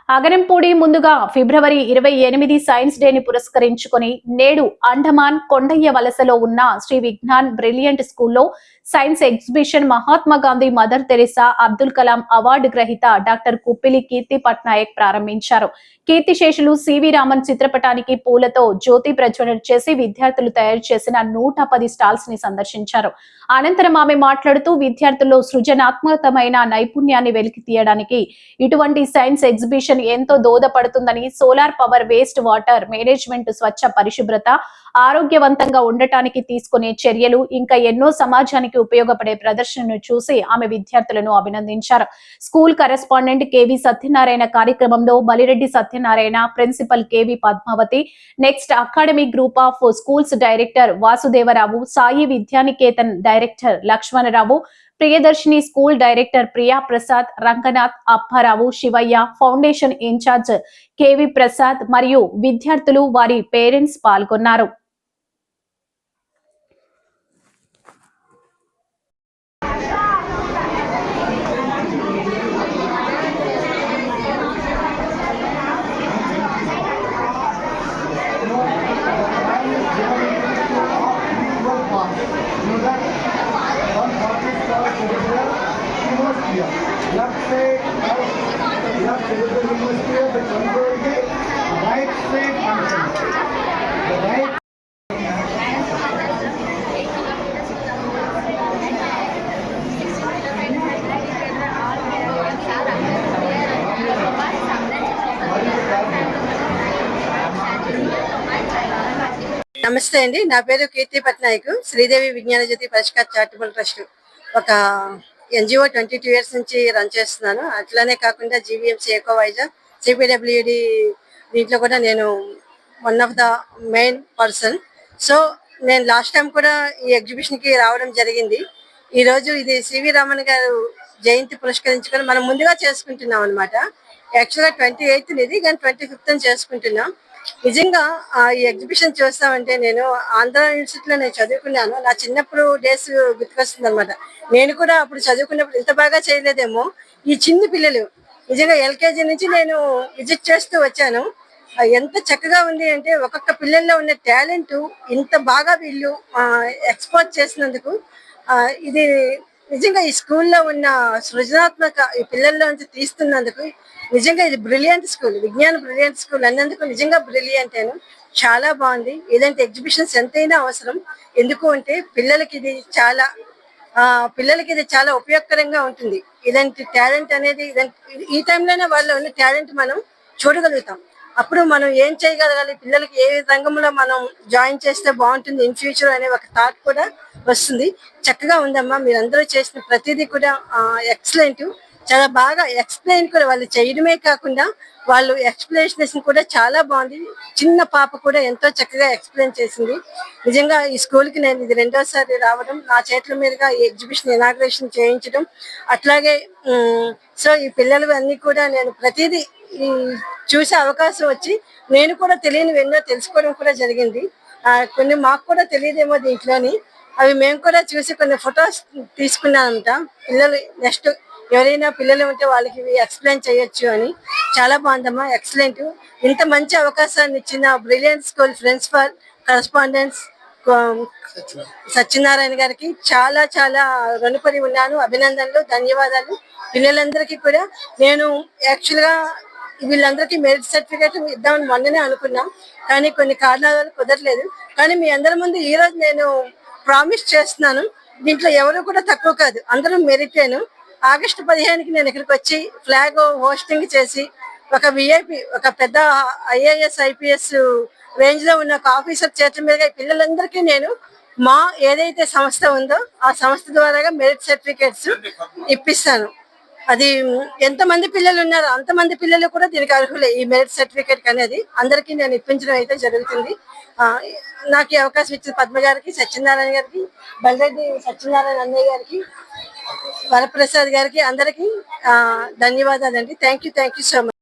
అగరంపూడి ముందుగా ఫిబ్రవరి 28 సైన్స్ డేని పురస్కరించుకొని నేడు అండమాన్ కొండయ్య వలసలో ఉన్న శ్రీ విజ్ఞాన్ బ్రిలియంట్ స్కూల్లో science exhibition Mahatma Gandhi mother Teresa Abdul Kalam award గ్రహీత డాక్టర్ కుప్పిలి కీర్తి పట్నాయక్ ప్రారంభించారు. కీర్తిశేషులు సివి రామన్ చిత్రపటానికి పూలతో జ్యోతి ప్రజ్వలన చేసి విద్యార్థులు తయారు చేసిన 110 స్టాల్స్ ని సందర్శించారు. అనంతరం ఆమె మాట్లాడుతూ విద్యార్థుల్లో సృజనాత్మకమైన నైపుణ్యాన్ని వెలికి తీయడానికి ఇటువంటి సైన్స్ ఎగ్జిబిషన్ ఎంతో దోహదపడుతుందని, solar power, waste water management, స్వచ్ఛ పరిశుభ్రత, ఆరోగ్యవంతంగా ఉండటానికి తీసుకునే చర్యలు ఇంకా ఎన్నో సమాజానికి ఉపయోగపడే ప్రదర్శనను చూసి ఆమె విద్యార్థులను అభినందించారు. స్కూల్ కరెస్పాండెంట్ కేవి సత్యనారాయణ కార్యక్రమంలో Balireddy Satyanarayana, principal K V Padmavathi, next academic group of schools director Vasudevarao, Sai Vidyaniketan director Lakshmanarao, Priyadarshini school director Priya Prasad, Ranganath, Apparao, Sivaiah, foundation incharge K V Prasad మరియు విద్యార్థులు, వారి పేరెంట్స్ పాల్గొన్నారు. Left side, left university of the control the right side function. The right. నమస్తే అండి, నా పేరు కీర్తి పట్నాయక్. శ్రీదేవి విజ్ఞాన జ్యోతి పరిష్కార్ చారిటబుల్ ట్రస్ట్ ఒక ఎన్జిఓ 22 years నుంచి రన్ చేస్తున్నాను. అట్లానే కాకుండా జీవీఎంసీ ఎకోవైజర్, సిపిడబ్ల్యూడి దీంట్లో కూడా నేను one of the main person. So నేను లాస్ట్ టైం కూడా ఈ ఎగ్జిబిషన్కి రావడం జరిగింది. ఈరోజు ఇది సివి రామన్ గారు జయంతి పురస్కరించుకొని మనం ముందుగా చేసుకుంటున్నాం అనమాట. యాక్చువల్గా 28th ఇది, కానీ 25th చేసుకుంటున్నాం. నిజంగా ఈ ఎగ్జిబిషన్ చూస్తామంటే నేను ఆంధ్ర యూనివర్సిటీలో నేను చదువుకున్నాను. నా చిన్నప్పుడు డేస్ గుర్తుకొస్తుంది అనమాట. నేను కూడా అప్పుడు చదువుకున్నప్పుడు ఇంత బాగా చేయలేదేమో. ఈ చిన్న పిల్లలు నిజంగా ఎల్కేజీ నుంచి నేను విజిట్ చేస్తూ వచ్చాను. ఎంత చక్కగా ఉంది అంటే ఒక్కొక్క పిల్లల్లో ఉన్న టాలెంట్ ఇంత బాగా వీళ్ళు ఎక్స్పోజ్ చేసినందుకు ఇది నిజంగా ఈ స్కూల్లో ఉన్న సృజనాత్మక ఈ పిల్లల్లో నుంచి తీస్తున్నందుకు నిజంగా ఇది బ్రిలియంట్ స్కూల్, విజ్ఞాన బ్రిలియంట్ స్కూల్ అన్నందుకు నిజంగా బ్రిలియంట్ అని చాలా బాగుంది. ఇలాంటి ఎగ్జిబిషన్స్ ఎంతైనా అవసరం. ఎందుకు అంటే పిల్లలకి ఇది చాలా ఉపయోగకరంగా ఉంటుంది. ఇలాంటి టాలెంట్ అనేది ఈ టైంలోనే వాళ్ళ ఉన్న టాలెంట్ మనం చూడగలుగుతాం. అప్పుడు మనం ఏం చేయగలగాలి, పిల్లలకి ఏ రంగంలో మనం జాయిన్ చేస్తే బాగుంటుంది ఇన్ ఫ్యూచర్ అనే ఒక థాట్ కూడా వస్తుంది. చక్కగా ఉందమ్మా, మీరందరూ చేసిన ప్రతిదీ కూడా ఎక్సలెంట్. చాలా బాగా ఎక్స్ప్లెయిన్ కూడా వాళ్ళు చేయడమే కాకుండా వాళ్ళు ఎక్స్ప్లెనేషన్ కూడా చాలా బాగుంది. చిన్న పాప కూడా ఎంతో చక్కగా ఎక్స్ప్లెయిన్ చేసింది. నిజంగా ఈ స్కూల్కి నేను ఇది 2వ సారి రావడం, నా చేతుల మీదుగా ఈ ఎగ్జిబిషన్ ఇనాగ్రేషన్ చేయించడం, అట్లాగే సో ఈ పిల్లలు అన్నీ కూడా నేను ప్రతిదీ చూసే అవకాశం వచ్చి నేను కూడా తెలియనివి ఎన్నో తెలుసుకోవడం కూడా జరిగింది. కొన్ని మాకు కూడా తెలియదేమో దీంట్లోని, అవి మేము కూడా చూసి కొన్ని ఫొటోస్ తీసుకున్నానంట. పిల్లలు నెక్స్ట్ ఎవరైనా పిల్లలు ఉంటే వాళ్ళకి ఎక్స్ప్లెయిన్ చేయొచ్చు అని. చాలా బాగుందమ్మా, ఎక్సలెంట్. ఇంత మంచి అవకాశాన్ని ఇచ్చిన brilliant school principal, correspondents Satyanarayana గారికి చాలా చాలా రుణపడి ఉన్నాను. అభినందనలు, ధన్యవాదాలు. పిల్లలందరికీ కూడా నేను యాక్చువల్గా వీళ్ళందరికీ మెరిట్ సర్టిఫికేట్ ఇద్దామని మొన్ననే అనుకున్నాం, కానీ కొన్ని కారణాల వల్ల కుదరలేదు. కానీ మీ అందరి ముందు ఈరోజు నేను ప్రామిస్ చేస్తున్నాను, దీంట్లో ఎవరు కూడా తక్కువ కాదు, అందరూ మెరిటేను. ఆగస్టు 15కి నేను ఇక్కడికి వచ్చి ఫ్లాగ్ హోస్టింగ్ చేసి ఒక విఐపి, ఒక పెద్ద ఐఏఎస్ ఐపీఎస్ రేంజ్ లో ఉన్న ఒక ఆఫీసర్ చేతుల మీదుగా పిల్లలందరికీ నేను మా ఏదైతే సంస్థ ఉందో ఆ సంస్థ ద్వారాగా మెరిట్ సర్టిఫికేట్స్ ఇప్పిస్తాను. అది ఎంతమంది పిల్లలు ఉన్నారో అంతమంది పిల్లలు కూడా దీనికి అర్హులే. ఈ మెరిట్ సర్టిఫికేట్ అనేది అందరికీ నేను ఇప్పించడం అయితే జరుగుతుంది. నాకు ఈ అవకాశం ఇచ్చిన పద్మ గారికి, సత్యనారాయణ గారికి, బలిరెడ్డి సత్యనారాయణ అన్నయ్య గారికి, వరప్రసాద్ గారికి అందరికీ ధన్యవాదాలండి. Thank you so much.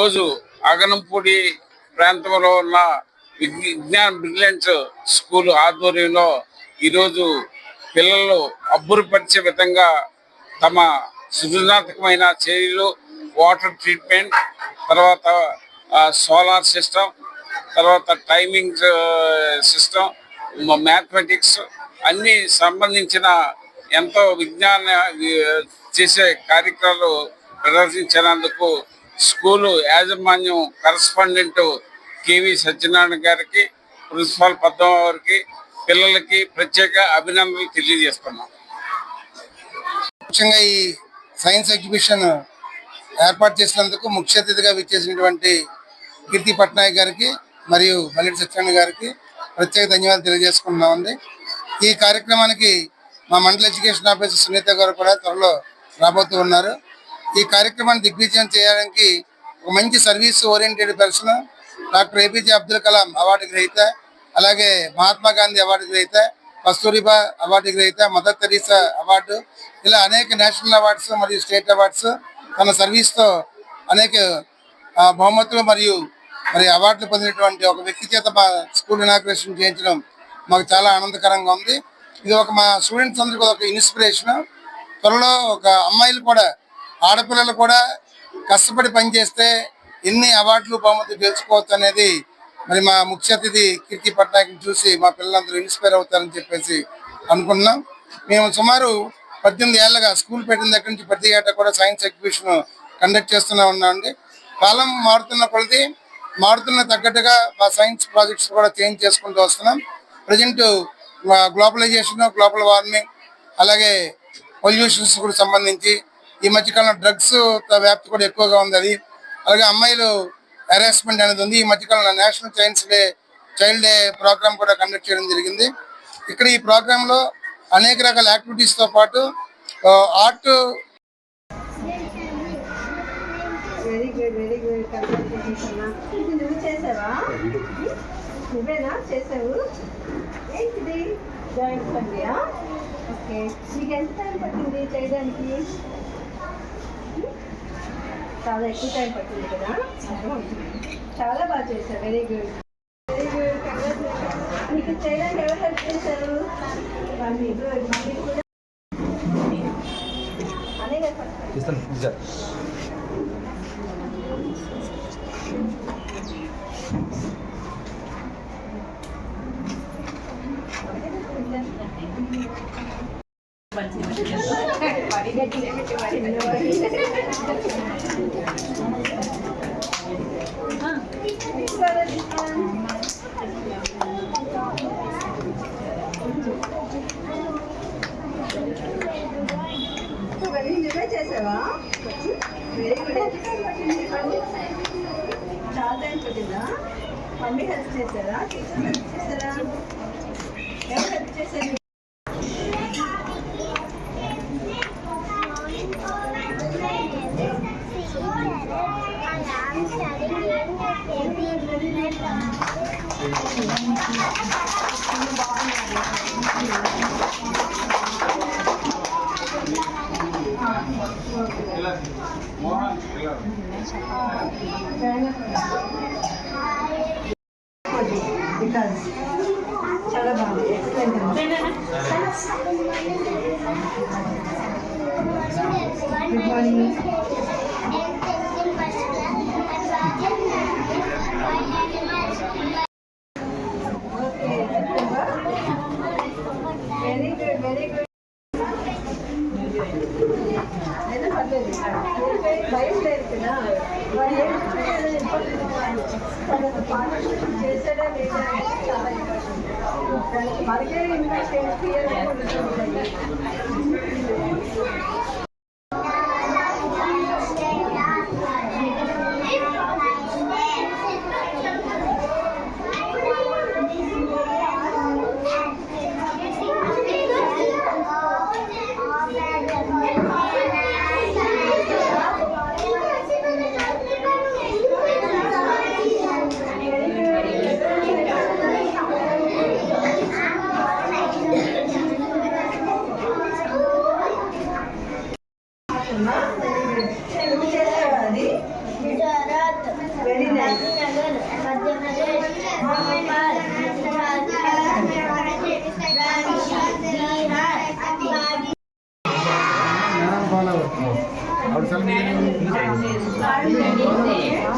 ఈరోజు అగనంపూడి ప్రాంతంలో ఉన్న విజ్ఞాన్ బ్రిలియంట్ స్కూల్ ఆధ్వర్యంలో ఈరోజు పిల్లలు అబ్బురపరిచే విధంగా తమ సృజనాత్మకమైన చర్యలు, వాటర్ ట్రీట్మెంట్, తర్వాత సోలార్ సిస్టమ్, తర్వాత టైమింగ్ సిస్టమ్, మ్యాథమెటిక్స్ అన్ని సంబంధించిన ఎంతో విజ్ఞాన చేసే కార్యక్రమాలు ప్రదర్శించినందుకు స్కూలు యాజమాన్యం కరస్పాండెంట్ కేవి సత్యనారాయణ గారికి, ప్రిన్సిపాల్ పద్మా గారికి, పిల్లలకి ప్రత్యేక అభినందనలు తెలియజేస్తున్నాం. ముఖ్యంగా ఈ సైన్స్ ఎగ్జిబిషన్ ఏర్పాటు చేసినందుకు ముఖ్య అతిథిగా విచ్చేసినటువంటి కీర్తి పట్నాయక్ గారికి మరియు మల్లెడి సత్యనారాయణ గారికి ప్రత్యేక ధన్యవాదాలు తెలియజేసుకుంటున్నామండి. ఈ కార్యక్రమానికి మా మండల ఎడ్యుకేషన్ ఆఫీసర్ సునీత గారు కూడా త్వరలో రాబోతూ ఉన్నారు. ఈ కార్యక్రమాన్ని దిగ్విజయం చేయడానికి ఒక మంచి service oriented person, doctor APJ Abdul Kalam award గ్రహీత, అలాగే మహాత్మా గాంధీ అవార్డు గ్రహీత, కస్తూరిబా అవార్డు గ్రహీత, మదర్ తెరీసా అవార్డు, ఇలా అనేక నేషనల్ అవార్డ్స్ మరియు స్టేట్ అవార్డ్స్ తన సర్వీస్తో అనేక బహుమతులు మరియు అవార్డులు పొందినటువంటి ఒక వ్యక్తి చేత మా స్కూల్ ఇనాగ్రేషన్ చేయించడం మాకు చాలా ఆనందకరంగా ఉంది. ఇది మా స్టూడెంట్స్ అందరికీ ఒక ఇన్స్పిరేషన్. త్వరలో ఒక అమ్మాయిలు కూడా, ఆడపిల్లలు కూడా కష్టపడి పనిచేస్తే ఎన్ని అవార్డులు బహుమతులు గెలుచుకోవచ్చు అనేది మా ముఖ్య అతిథి కీర్తి పట్నాయక్ని చూసి మా పిల్లలందరూ ఇన్స్పైర్ అవుతారని చెప్పేసి అనుకున్నాం. మేము సుమారు 18 ఏళ్ళగా స్కూల్ పెట్టిన దగ్గర నుంచి ప్రతి ఏటా కూడా సైన్స్ ఎగ్జిబిషన్ కండక్ట్ చేస్తూనే ఉన్నామండి. కాలం మారుతున్న కొలది మారుతున్న తగ్గట్టుగా మా సైన్స్ ప్రాజెక్ట్స్ కూడా చేంజ్ చేసుకుంటూ వస్తున్నాం. ప్రజెంట్ గ్లోబలైజేషన్, గ్లోబల్ వార్మింగ్, అలాగే పొల్యూషన్స్ కూడా సంబంధించి ఈ మధ్యకాలంలో డ్రగ్స్ వ్యాప్తి కూడా ఎక్కువగా ఉంది. అది అలాగే అమ్మాయిలు హెరాస్మెంట్ అనేది ఉంది. ఈ మధ్యకాలంలో నేషనల్ చైల్డ్ డే ప్రోగ్రామ్ కూడా కండక్ట్ చేయడం జరిగింది. ఇక్కడ ఈ ప్రోగ్రాంలో అనేక రకాల యాక్టివిటీస్తో పాటు art. Very good, very good. నువ్వు చేసావా? నువ్వేనా చేసావు? ఏంటిది? జాయింట్ ఫ్యామిలీయా? ఓకే. నీకు ఎంత టైం పట్టింది చేయడానికి? చాలా ఎక్కువ టైం పట్టింది కదా. చాలా బాగా చేశావు. Very good, very good. Congratulations. నీకు చేయడానికి ఎవరు హెల్ప్ చేశారు? మమ్మీ కూడా అనేక నువ్వే చేసావా? Very good. చాలా టైం పట్టిందా? మమ్మీ హెల్ప్ చేశారా? టీచర్ హెల్ప్ చేశారా? ఎవరు హెల్ప్ చేశారు? Because చాలా బాగుంది. Excellent. Good morning. Okay. Very good, very good. అయినా పర్లేదు, భయం లేదు కదా. వాడు ఏం పార్టిసిపేట్ చేసాడా లేదా చాలా ఇంపార్టెంట్. మనకే ఇంపార్టెంట్.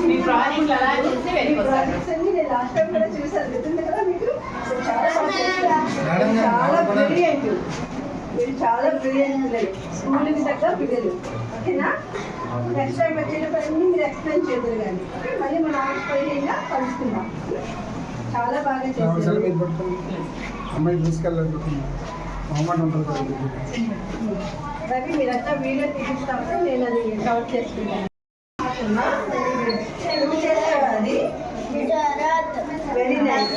మీ ప్రాజెక్ట్ అలా చూస్తే వెళ్ళిపోతారు. లాస్ట్ టైం కూడా చూసాను, గుర్తుంది కదా మీకు? చాలా బాగా చేశారు. చాలా బ్రిలియంట్, మీరు చాలా బ్రిలియంట్ స్కూల్కి తగ్గ పిల్లలు. ఓకేనా? నెక్స్ట్ టైం వచ్చేటప్పుడు మీరు ఎక్స్ప్లెయిన్ చేద్దరు కానీ మళ్ళీ మనం ఆడిపోయినా కలుసుకుందాం. చాలా బాగా చేశారు. అమ్మాయి తీసుకెళ్ళాలనుకుంటున్నాను, మొహమాట ఉంటుంది. రవి మీరంతా వీడియో తీపిస్తామంటే నేను అది కవర్ చేసుకుంటాను. నువ్వు చేసావా అది? Very nice.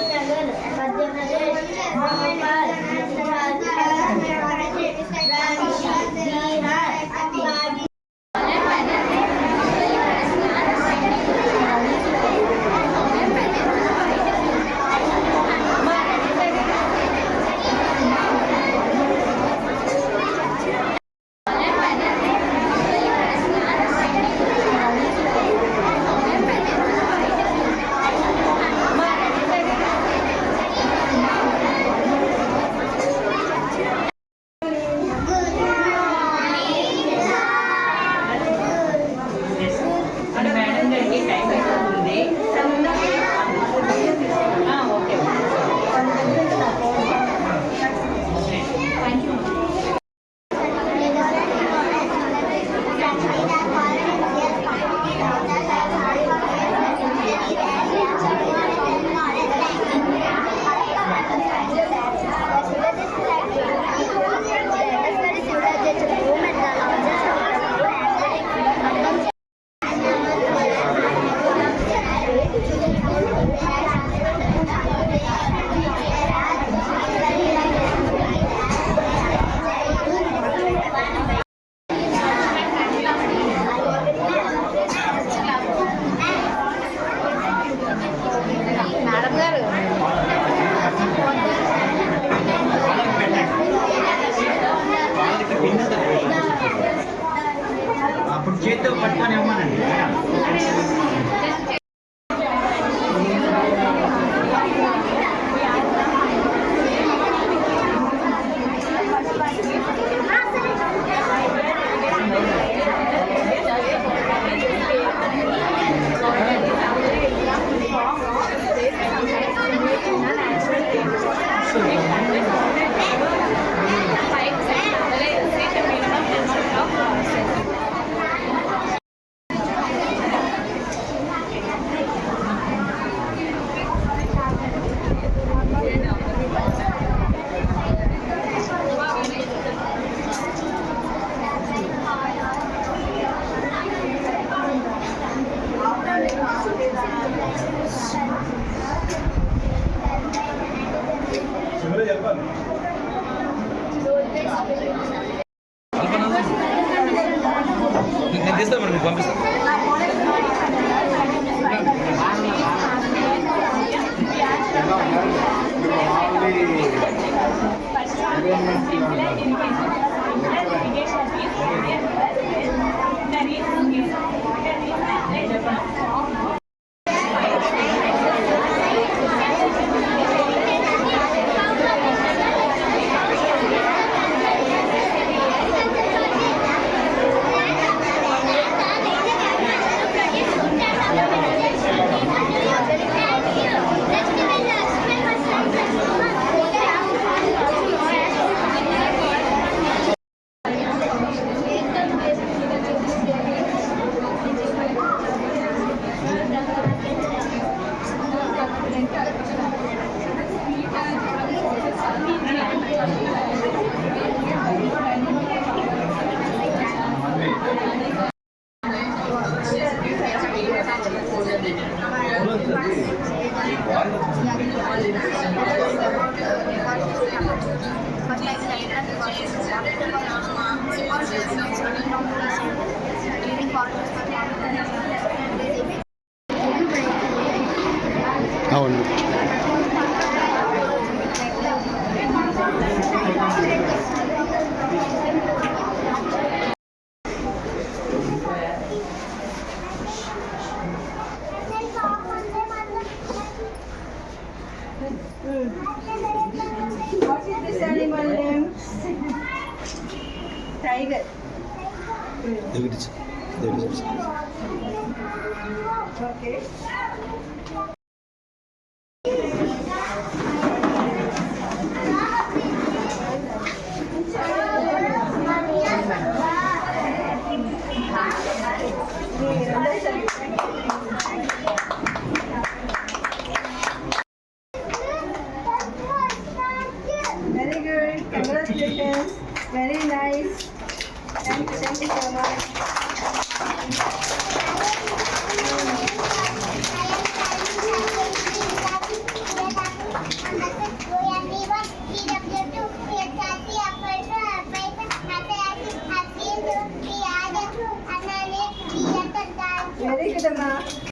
మేడం గారికి టైం అయిపోతుంది. ఓకే. అప్పుడు చేతితో పట్టుకొని ఇవ్వమనండి. నేను తీస్తాను మేడం, మీకు పంపిస్తాను. అవును. What is this animal name? Tiger. Very good. Congratulations. Very nice. Thank you so much. Very good, Amma.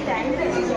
Thank you.